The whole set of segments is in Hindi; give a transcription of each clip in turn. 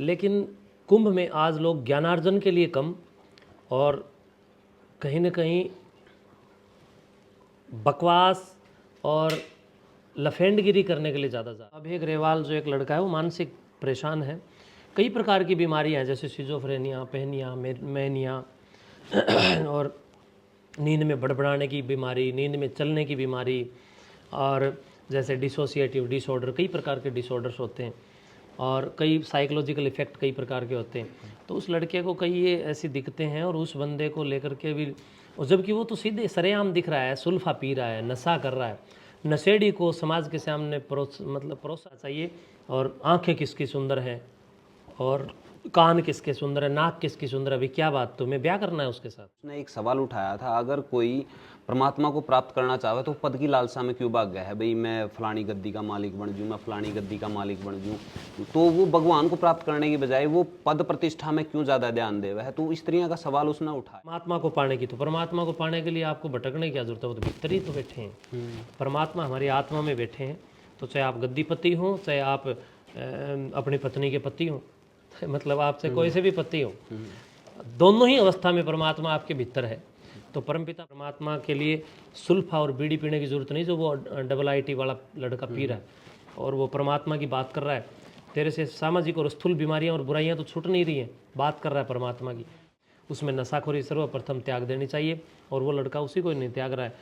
लेकिन कुंभ में आज लोग ज्ञानार्जन के लिए कम और कहीं न कहीं बकवास और लफेंडगिरी करने के लिए ज़्यादा अभय अग्रवाल जो एक लड़का है वो मानसिक परेशान है। कई प्रकार की बीमारियां हैं जैसे सिजोफ्रेनिया, पहनिया, मैनिया और नींद में बड़बड़ाने की बीमारी, नींद में चलने की बीमारी और जैसे डिसोसिएटिव डिसऑर्डर, कई प्रकार के डिसऑर्डर्स होते हैं और कई साइकोलॉजिकल इफ़ेक्ट कई प्रकार के होते हैं। तो उस लड़के को कई ये ऐसी दिक्कतें हैं और उस बंदे को लेकर के भी, और जबकि वो तो सीधे सरेआम दिख रहा है, सुल्फा पी रहा है, नशा कर रहा है। नशेड़ी को समाज के सामने परोसा चाहिए। और आंखें किसकी सुंदर है और कान किसके सुंदर है, नाक किसकी सुंदर है, अभी क्या बात, तुम्हें ब्याह करना है उसके साथ। उसने एक सवाल उठाया था, अगर कोई परमात्मा को प्राप्त करना चाहे तो पद की लालसा में क्यों भाग गया है? भाई मैं फलानी गद्दी का मालिक बन जूँ, मैं फलानी गद्दी का मालिक बन जूँ, तो वो भगवान को प्राप्त करने की बजाय वो पद प्रतिष्ठा में क्यों ज़्यादा ध्यान दे रहा है? तो इस तरह का सवाल उसने उठाया। परमात्मा को पाने की, तो परमात्मा को पाने के लिए आपको भटकने की क्या जरूरत है, वो तो भीतर ही तो बैठे हैं। परमात्मा हमारी आत्मा में बैठे हैं। तो चाहे आप गद्दीपति हो, चाहे आप अपनी पत्नी के पति हो, मतलब आपसे कोई से भी पति हो, दोनों ही अवस्था में परमात्मा आपके भीतर है। तो परमपिता परमात्मा के लिए सुल्फा और बीड़ी पीने की जरूरत नहीं जो वो IIT वाला लड़का पी रहा है, और वो परमात्मा की बात कर रहा है। तेरे से सामाजिक और स्थूल बीमारियां और बुराइयां तो छूट नहीं रही हैं, बात कर रहा है परमात्मा की। उसमें नशाखोरी सर्वप्रथम त्याग देनी चाहिए, और वो लड़का उसी को नहीं त्याग रहा है।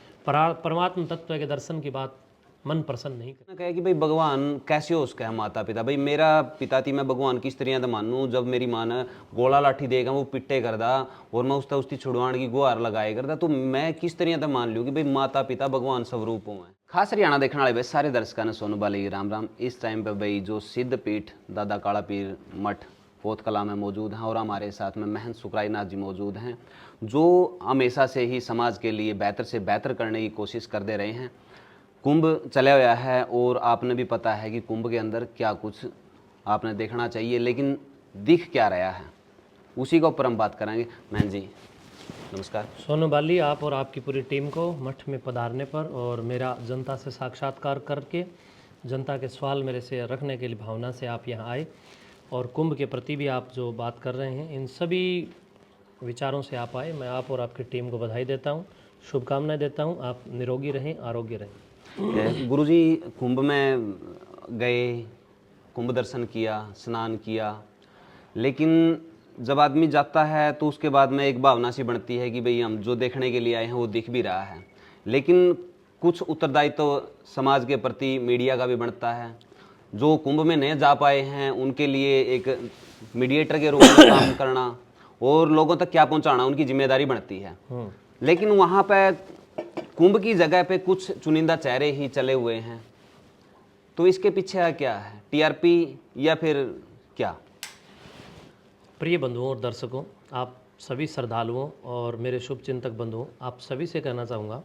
परमात्मा तत्व के दर्शन की बात मन प्रसन्न नहीं कर। कहे कि भाई भगवान कैसे हो उसका माता पिता? भाई मेरा पिता थी, मैं भगवान किस तरह मानूं जब मेरी माँ ने गोला लाठी देगा वो पिट्टे करदा और मैं उसकी छुड़वाण की गुहार लगाए करदा, तो मैं किस तरह मान लूँ कि भाई माता पिता भगवान स्वरूप हो है। खास हरियाणा देखने वाले भाई सारे दर्शकों ने सोनू बाली राम राम। इस टाइम पे भाई जो सिद्ध पीठ दादा काला पीर मठ पोत कला में मौजूद हैं और हमारे साथ में महंत सुखराई नाथ जी मौजूद हैं, जो हमेशा से ही समाज के लिए बेहतर से बेहतर करने की कोशिश करते रहे हैं। कुंभ चला हुआ है और आपने भी पता है कि कुंभ के अंदर क्या कुछ आपने देखना चाहिए, लेकिन दिख क्या रहा है उसी के ऊपर हम बात करेंगे। महन जी नमस्कार। सोनू बाली, आप और आपकी पूरी टीम को मठ में पधारने पर और मेरा जनता से साक्षात्कार करके जनता के सवाल मेरे से रखने के लिए भावना से आप यहाँ आए, और कुंभ के प्रति भी आप जो बात कर रहे हैं इन सभी विचारों से आप आए। मैं आप और आपकी टीम को बधाई देता हूँ, शुभकामनाएं देता हूँ। आप निरोगी रहें, आरोग्य रहें। गुरुजी कुंभ में गए, कुंभ दर्शन किया, स्नान किया, लेकिन जब आदमी जाता है तो उसके बाद में एक भावना सी बनती है कि भाई हम जो देखने के लिए आए हैं वो दिख भी रहा है, लेकिन कुछ उत्तरदायित्व तो समाज के प्रति मीडिया का भी बनता है। जो कुंभ में नहीं जा पाए हैं उनके लिए एक मीडिएटर के रूप में काम करना और लोगों तक क्या पहुंचाना उनकी जिम्मेदारी बनती है। लेकिन वहाँ पे कुंभ की जगह पे कुछ चुनिंदा चेहरे ही चले हुए हैं, तो इसके पीछे क्या है? TRP या फिर क्या? प्रिय बंधुओं और दर्शकों, आप सभी श्रद्धालुओं और मेरे शुभ चिंतक बंधुओं, आप सभी से कहना चाहूँगा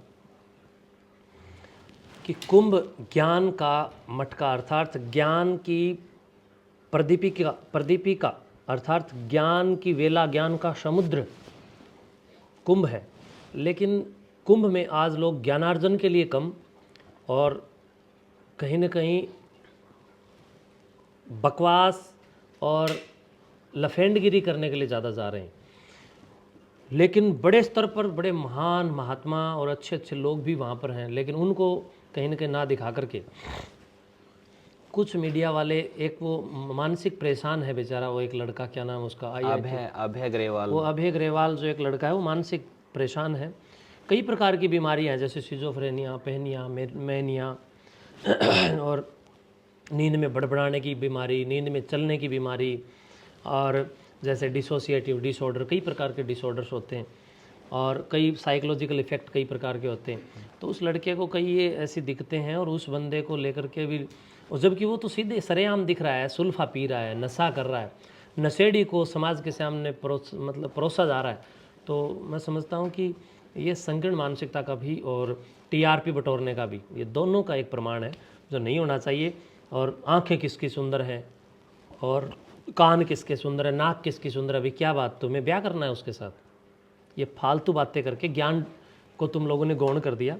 कि कुंभ ज्ञान का मटका अर्थात ज्ञान की प्रदीपिका अर्थात ज्ञान की वेला, ज्ञान का समुद्र कुंभ है। लेकिन कुंभ में आज लोग ज्ञानार्जन के लिए कम और कहीं न कहीं बकवास और लफेंडगिरी करने के लिए ज़्यादा जा रहे हैं। लेकिन बड़े स्तर पर बड़े महान महात्मा और अच्छे अच्छे लोग भी वहाँ पर हैं, लेकिन उनको कहीं न कहीं ना दिखा करके कुछ मीडिया वाले, एक वो मानसिक परेशान है बेचारा, वो एक लड़का, क्या नाम उसका, अभय अग्रवाल। वो अभय अग्रवाल जो एक लड़का है वो मानसिक परेशान है। कई प्रकार की बीमारियां हैं जैसे सिजोफ्रेनिया, पहनिया, मैनिया और नींद में बड़बड़ाने की बीमारी, नींद में चलने की बीमारी और जैसे डिसोसिएटिव डिसऑर्डर, कई प्रकार के डिसऑर्डर्स होते हैं और कई साइकोलॉजिकल इफ़ेक्ट कई प्रकार के होते हैं। तो उस लड़के को कई ये ऐसी दिक्कतें हैं और उस बंदे को लेकर के भी, और जबकि वो तो सीधे सरेआम दिख रहा है, सुल्फा पी रहा है, नशा कर रहा है, नशेड़ी को समाज के सामने परोसा जा रहा है। तो मैं समझता हूँ कि ये संकीर्ण मानसिकता का भी और TRP बटोरने का भी, ये दोनों का एक प्रमाण है जो नहीं होना चाहिए। और आंखें किसकी सुंदर हैं और कान किसके सुंदर है, नाक किसकी सुंदर है, अभी क्या बात, तुम्हें ब्याह करना है उसके साथ, ये फालतू बातें करके ज्ञान को तुम लोगों ने गौण कर दिया।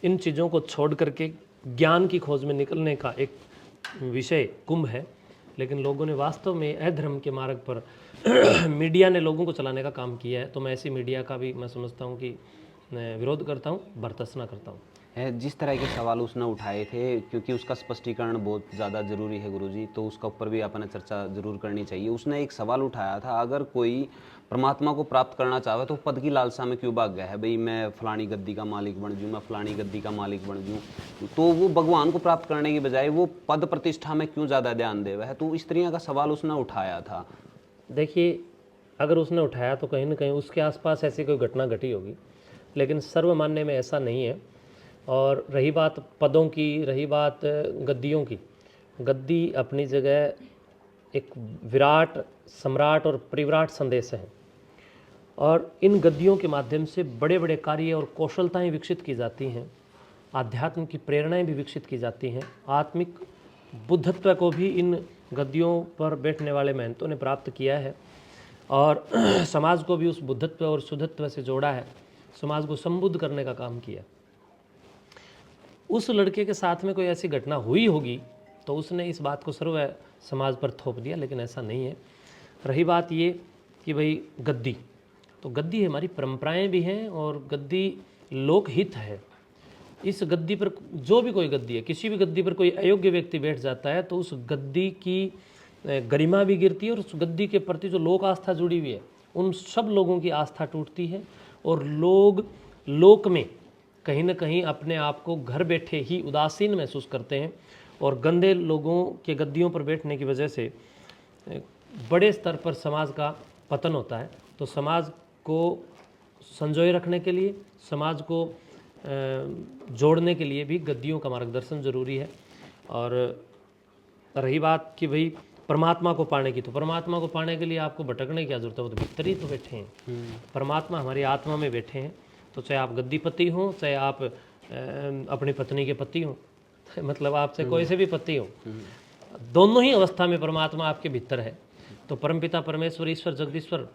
इन चीज़ों को छोड़ करके ज्ञान की खोज में निकलने का एक विषय कुंभ है। लेकिन लोगों ने वास्तव में अधर्म के मार्ग पर मीडिया ने लोगों को चलाने का काम किया है। तो मैं ऐसी मीडिया का भी मैं समझता हूँ कि मैं विरोध करता हूँ, भर्त्सना करता हूँ। जिस तरह के सवाल उसने उठाए थे, क्योंकि उसका स्पष्टीकरण बहुत ज़्यादा ज़रूरी है गुरुजी, तो उसका ऊपर भी आपने चर्चा ज़रूर करनी चाहिए। उसने एक सवाल उठाया था, अगर कोई परमात्मा को प्राप्त करना चाहे तो पद की लालसा में क्यों भाग गया है, भाई मैं फलानी गद्दी का मालिक बन जाऊँ, मैं फलानी गद्दी का मालिक बन जाऊँ, तो वो भगवान को प्राप्त करने की बजाय वो पद प्रतिष्ठा में क्यों ज़्यादा ध्यान दे रहा है। तो इस तरह का सवाल उसने उठाया था। देखिए, अगर उसने उठाया तो कहीं ना कहीं उसके आसपास ऐसी कोई घटना घटी होगी, लेकिन सर्वमान्य में ऐसा नहीं है। और रही बात पदों की, रही बात गद्दियों की, गद्दी अपनी जगह एक विराट, सम्राट और परिविराट संदेश है। और इन गद्दियों के माध्यम से बड़े बड़े कार्य और कौशलताएं विकसित की जाती हैं, आध्यात्म की प्रेरणाएं भी विकसित की जाती हैं। आत्मिक बुद्धत्व को भी इन गद्दियों पर बैठने वाले महंतों ने प्राप्त किया है और समाज को भी उस बुद्धत्व और शुद्धत्व से जोड़ा है, समाज को संबुद्ध करने का काम किया। उस लड़के के साथ में कोई ऐसी घटना हुई होगी तो उसने इस बात को सर्व समाज पर थोप दिया, लेकिन ऐसा नहीं है। रही बात ये कि भाई गद्दी, तो गद्दी हमारी परंपराएं भी हैं और गद्दी लोकहित है। इस गद्दी पर जो भी कोई गद्दी है, किसी भी गद्दी पर कोई अयोग्य व्यक्ति बैठ जाता है तो उस गद्दी की गरिमा भी गिरती है और उस गद्दी के प्रति जो लोक आस्था जुड़ी हुई है उन सब लोगों की आस्था टूटती है और लोग लोक में कहीं ना कहीं अपने आप को घर बैठे ही उदासीन महसूस करते हैं और गंदे लोगों के गद्दियों पर बैठने की वजह से बड़े स्तर पर समाज का पतन होता है। तो समाज को संजोए रखने के लिए, समाज को जोड़ने के लिए भी गद्दियों का मार्गदर्शन जरूरी है। और रही बात कि भाई परमात्मा को पाने की, तो परमात्मा को पाने के लिए आपको भटकने की क्या जरूरत है, वो तो भीतर ही तो बैठे हैं। परमात्मा हमारी आत्मा में बैठे हैं। तो चाहे आप गद्दीपति हो, चाहे आप अपनी पत्नी के पति हो, मतलब आपसे कोई से भी पति हो, दोनों ही अवस्था में परमात्मा आपके भीतर है। तो परमपिता परमेश्वर, ईश्वर, जगदीश्वर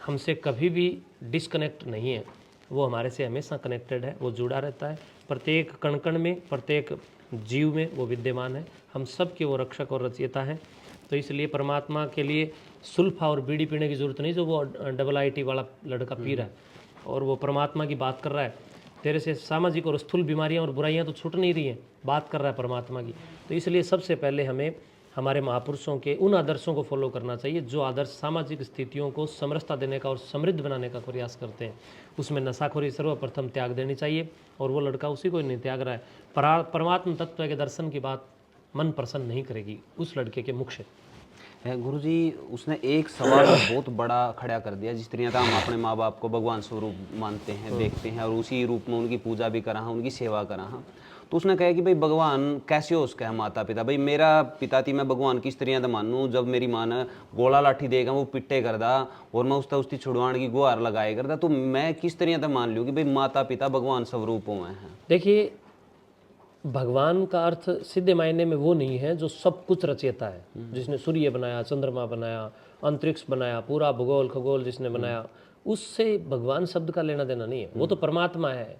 हमसे कभी भी डिस्कनेक्ट नहीं है, वो हमारे से हमेशा कनेक्टेड है, वो जुड़ा रहता है। प्रत्येक कण कण में, प्रत्येक जीव में वो विद्यमान है। हम सब के वो रक्षक और रचयिता हैं। तो इसलिए परमात्मा के लिए सुल्फा और बीड़ी पीने की जरूरत नहीं जो वो IIT वाला लड़का पी रहा है और वो परमात्मा की बात कर रहा है। तेरे से सामाजिक और स्थूल बीमारियां और बुराइयां तो छूट नहीं रही हैं, बात कर रहा है परमात्मा की। तो इसलिए सबसे पहले हमें हमारे महापुरुषों के उन आदर्शों को फॉलो करना चाहिए जो आदर्श सामाजिक स्थितियों को समरसता देने का और समृद्ध बनाने का प्रयास करते हैं। उसमें नशाखोरी सर्वप्रथम त्याग देनी चाहिए और वो लड़का उसी को नहीं त्याग रहा है। परमात्म तत्व के दर्शन की बात मन प्रसन्न नहीं करेगी उस लड़के के मुख से। गुरुजी, उसने एक सवाल बहुत बड़ा खड़ा कर दिया। जिस तरह हम अपने माँ बाप को भगवान स्वरूप मानते हैं, देखते हैं और उसी रूप में उनकी पूजा भी करा, उनकी सेवा करा, तो उसने कहा कि भाई भगवान कैसे हो उसका है माता पिता। भाई मेरा पिता थी, मैं भगवान किस तरह का मानूँ जब मेरी माँ ने गोला लाठी देगा वो पिट्टे करदा और मैं उसकी छुड़वाण की गुहार लगाए करदा, तो मैं किस तरह का मान लूँ कि भाई माता पिता भगवान स्वरूप में हैं। देखिए, भगवान का अर्थ सीधे मायने में वो नहीं है जो सब कुछ रचयिता है, जिसने सूर्य बनाया, चंद्रमा बनाया, अंतरिक्ष बनाया, पूरा भूगोल खगोल जिसने बनाया, उससे भगवान शब्द का लेना देना नहीं है, वो तो परमात्मा है।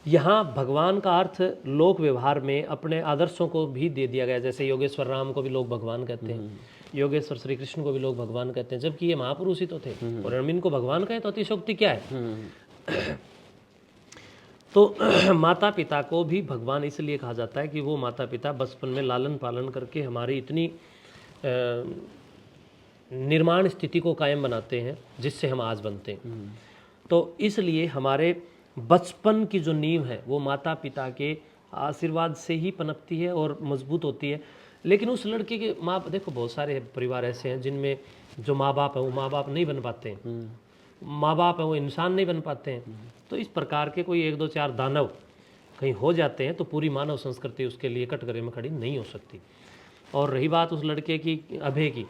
यहाँ भगवान का अर्थ लोक व्यवहार में अपने आदर्शों को भी दे दिया गया। जैसे योगेश्वर राम को भी लोग भगवान कहते हैं, योगेश्वर श्री कृष्ण को भी लोग भगवान कहते हैं, जबकि ये महापुरुष ही तो थे और हम इनको भगवान कहें तो अतिशयोक्ति क्या है। तो माता पिता को भी भगवान इसलिए कहा जाता है कि वो माता पिता बचपन में लालन पालन करके हमारी इतनी निर्माण स्थिति को कायम बनाते हैं जिससे हम आज बनते हैं। तो इसलिए हमारे बचपन की जो नींव है वो माता पिता के आशीर्वाद से ही पनपती है और मजबूत होती है। लेकिन उस लड़के के माँ, देखो बहुत सारे परिवार ऐसे हैं जिनमें जो माँ बाप है वो माँ बाप नहीं बन पाते हैं, माँ बाप है वो इंसान नहीं बन पाते हैं। तो इस प्रकार के कोई 1 2 4 दानव कहीं हो जाते हैं तो पूरी मानव संस्कृति उसके लिए कटघरे में खड़ी नहीं हो सकती। और रही बात उस लड़के की, अभय की,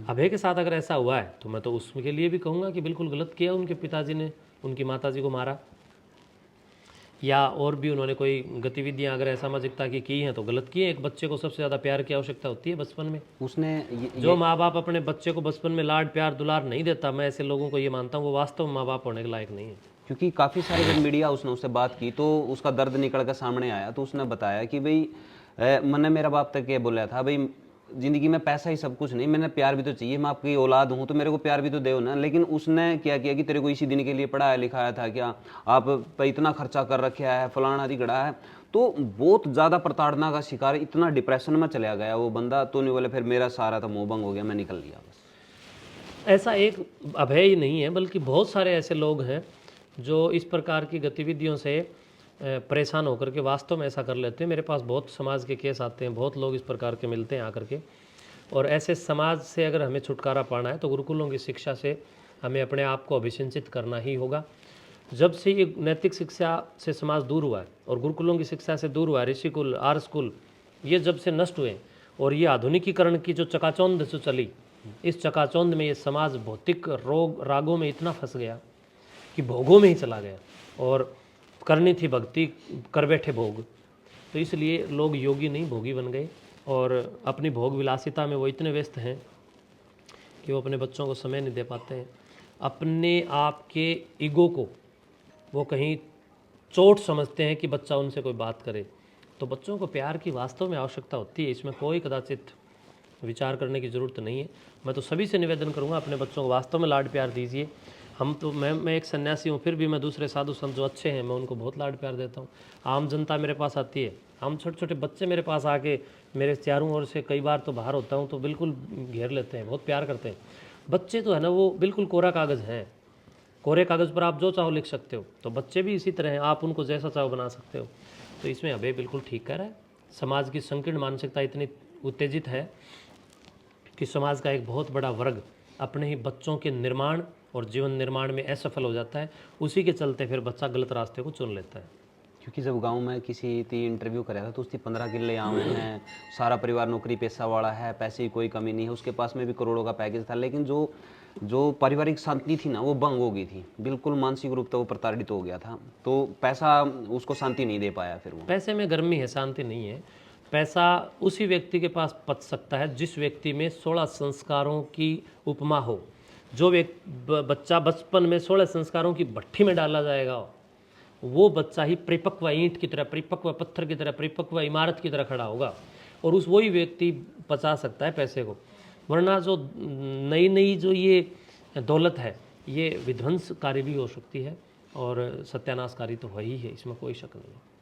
अभय के साथ अगर ऐसा हुआ है तो मैं तो उसके लिए भी कहूँगा कि बिल्कुल गलत किया उनके पिताजी ने, उनकी माताजी को मारा, या और भी उन्होंने कोई गतिविधियां अगर असामाजिकता की हैं तो गलत की है। एक बच्चे को सबसे ज़्यादा प्यार की आवश्यकता होती है बचपन में। उसने जो माँ बाप अपने बच्चे को बचपन में लाड प्यार दुलार नहीं देता, मैं ऐसे लोगों को ये मानता हूँ वो वास्तव में माँ बाप होने के लायक नहीं है। क्योंकि काफ़ी सारे जब मीडिया उसने उससे बात की तो उसका दर्द निकल कर सामने आया, तो उसने बताया कि भाई मैंने मेरा बाप तक ये बोला था, भाई जिंदगी में पैसा ही सब कुछ नहीं, मैंने प्यार भी तो चाहिए, मैं आपकी औलाद हूँ तो मेरे को प्यार भी तो दो ना। लेकिन उसने क्या किया कि तेरे को इसी दिन के लिए पढ़ाया लिखाया था क्या, आप पे इतना खर्चा कर रखा है, फलाना दिगड़ा है। तो बहुत ज़्यादा प्रताड़ना का शिकार, इतना डिप्रेशन में चला गया वो बंदा। तो नहीं बोले, फिर मेरा सारा तो मोह भंग हो गया, मैं निकल लिया बस। ऐसा एक अभय ही नहीं है, बल्कि बहुत सारे ऐसे लोग हैं जो इस प्रकार की गतिविधियों से परेशान होकर के वास्तव में ऐसा कर लेते हैं। मेरे पास बहुत समाज के केस आते हैं, बहुत लोग इस प्रकार के मिलते हैं आकर के। और ऐसे समाज से अगर हमें छुटकारा पाना है तो गुरुकुलों की शिक्षा से हमें अपने आप को अभिसिंचित करना ही होगा। जब से ये नैतिक शिक्षा से समाज दूर हुआ है और गुरुकुलों की शिक्षा से दूर हुआ है, ऋषिकुल, आर स्कूल ये जब से नष्ट हुए और ये आधुनिकीकरण की जो चकाचौंध जो चली, इस चकाचौंध में ये समाज भौतिक रोग रागों में इतना फंस गया कि भोगों में ही चला गया। और करनी थी भक्ति, कर बैठे भोग। तो इसलिए लोग योगी नहीं भोगी बन गए और अपनी भोग विलासिता में वो इतने व्यस्त हैं कि वो अपने बच्चों को समय नहीं दे पाते हैं। अपने आप के ईगो को वो कहीं चोट समझते हैं कि बच्चा उनसे कोई बात करे। तो बच्चों को प्यार की वास्तव में आवश्यकता होती है, इसमें कोई कदाचित विचार करने की ज़रूरत नहीं है। मैं तो सभी से निवेदन करूंगा, अपने बच्चों को वास्तव में लाड प्यार दीजिए। हम तो मैं एक सन्यासी हूँ, फिर भी मैं दूसरे साधु संत जो अच्छे हैं मैं उनको बहुत लाड प्यार देता हूँ। आम जनता मेरे पास आती है, हम छोटे छोटे बच्चे मेरे पास आके मेरे चारों ओर से कई बार तो बाहर होता हूँ तो बिल्कुल घेर लेते हैं, बहुत प्यार करते हैं। बच्चे तो है ना वो बिल्कुल कोरा कागज़ हैं, कोरे कागज़ पर आप जो चाहो लिख सकते हो, तो बच्चे भी इसी तरह हैं, आप उनको जैसा चाहो बना सकते हो। तो इसमें अभय बिल्कुल ठीक कह रहा है। समाज की संकीर्ण मानसिकता इतनी उत्तेजित है कि समाज का एक बहुत बड़ा वर्ग अपने ही बच्चों के निर्माण और जीवन निर्माण में असफल हो जाता है। उसी के चलते फिर बच्चा गलत रास्ते को चुन लेता है। क्योंकि जब गांव में किसी ती इंटरव्यू कराया था तो उसकी 15 किले आवे हैं, सारा परिवार नौकरी पेशा वाला है, पैसे की कोई कमी नहीं है, उसके पास में भी करोड़ों का पैकेज था। लेकिन जो जो पारिवारिक शांति थी ना वो भंग हो गई थी, बिल्कुल मानसिक रूप से वो प्रताड़ित हो गया था। तो पैसा उसको शांति नहीं दे पाया फिर वो। पैसे में गर्मी है, शांति नहीं है। पैसा उसी व्यक्ति के पास पच सकता है जिस व्यक्ति में 16 संस्कारों की उपमा हो। जो बच्चा बचपन में 16 संस्कारों की भट्ठी में डाला जाएगा, वो बच्चा ही परिपक्व ईंट की तरह, परिपक्व पत्थर की तरह, परिपक्व इमारत की तरह खड़ा होगा और उस वही व्यक्ति बचा सकता है पैसे को। वरना जो नई नई जो ये दौलत है ये विध्वंसकारी भी हो सकती है और सत्यानाशकारी तो वही है, इसमें कोई शक नहीं है।